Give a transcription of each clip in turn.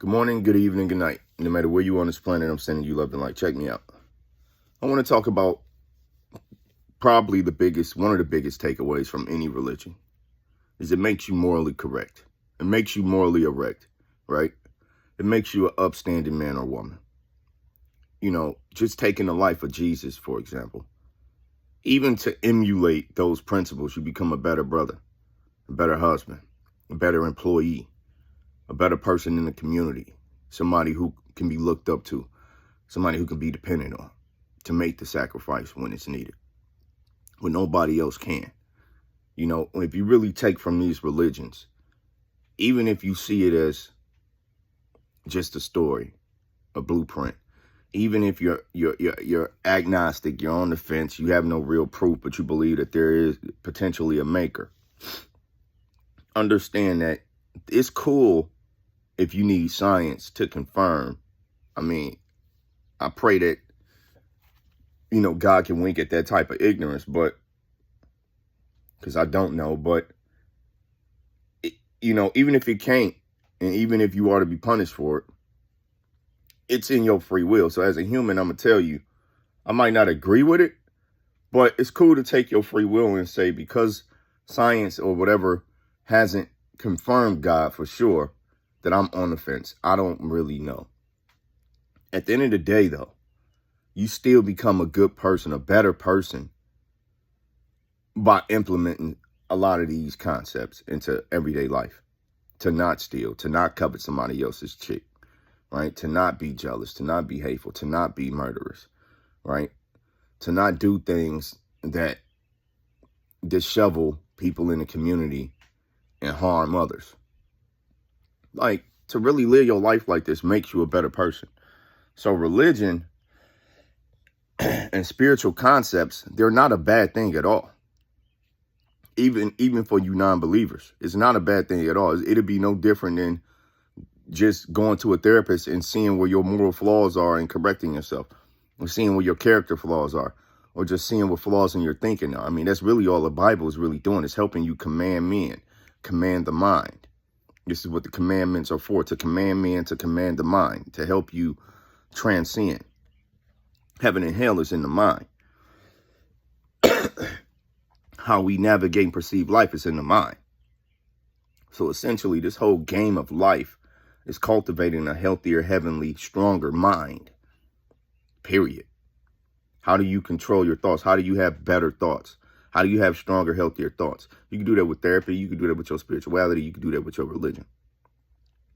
Good morning, good evening, good night. No matter where you are on this planet, I'm sending you love and light. Check me out. I want to talk about probably one of the biggest takeaways from any religion is it makes you morally correct. It makes you morally erect, right? It makes you an upstanding man or woman. You know, just taking the life of Jesus, for example. Even to emulate those principles, you become a better brother, a better husband, a better employee, a better person in the community, somebody who can be looked up to, somebody who can be dependent on to make the sacrifice when it's needed, when nobody else can. You know, if you really take from these religions, even if you see it as just a story, a blueprint, even if you're agnostic, you're on the fence, you have no real proof, but you believe that there is potentially a maker, understand that it's cool if you need science to confirm. I mean, I pray that, God can wink at that type of ignorance, but because I don't know, but, even if it can't, and even if you are to be punished for it, it's in your free will. So as a human, I'm going to tell you, I might not agree with it, but it's cool to take your free will and say, because science or whatever hasn't confirmed God for sure, that I'm on the fence. I don't really know. At the end of the day, though, you still become a good person, a better person, by implementing a lot of these concepts into everyday life. To not steal, to not covet somebody else's chick, right? To not be jealous, to not be hateful, to not be murderous, right? To not do things that dishevel people in the community and harm others. Like, to really live your life like this makes you a better person. So religion and spiritual concepts, they're not a bad thing at all. Even for you non-believers, it's not a bad thing at all. It'd be no different than just going to a therapist and seeing where your moral flaws are and correcting yourself, or seeing where your character flaws are, or just seeing what flaws in your thinking are. I mean, that's really all the Bible is really doing, is helping you command men, command the mind. This is what the commandments are for, to command men, to command the mind, to help you transcend. Heaven and hell is in the mind. How we navigate and perceive life is in the mind. So essentially, this whole game of life is cultivating a healthier, heavenly, stronger mind. Period. How do you control your thoughts? How do you have better thoughts? How do you have stronger, healthier thoughts? You can do that with therapy. You can do that with your spirituality. You can do that with your religion.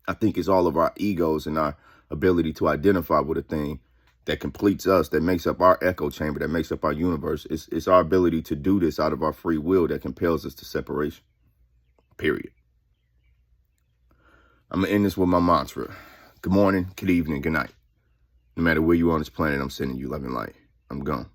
I think it's all of our egos and our ability to identify with a thing that completes us, that makes up our echo chamber, that makes up our universe. It's our ability to do this out of our free will that compels us to separation. Period. I'm going to end this with my mantra. Good morning, good evening, good night. No matter where you are on this planet, I'm sending you love and light. I'm gone.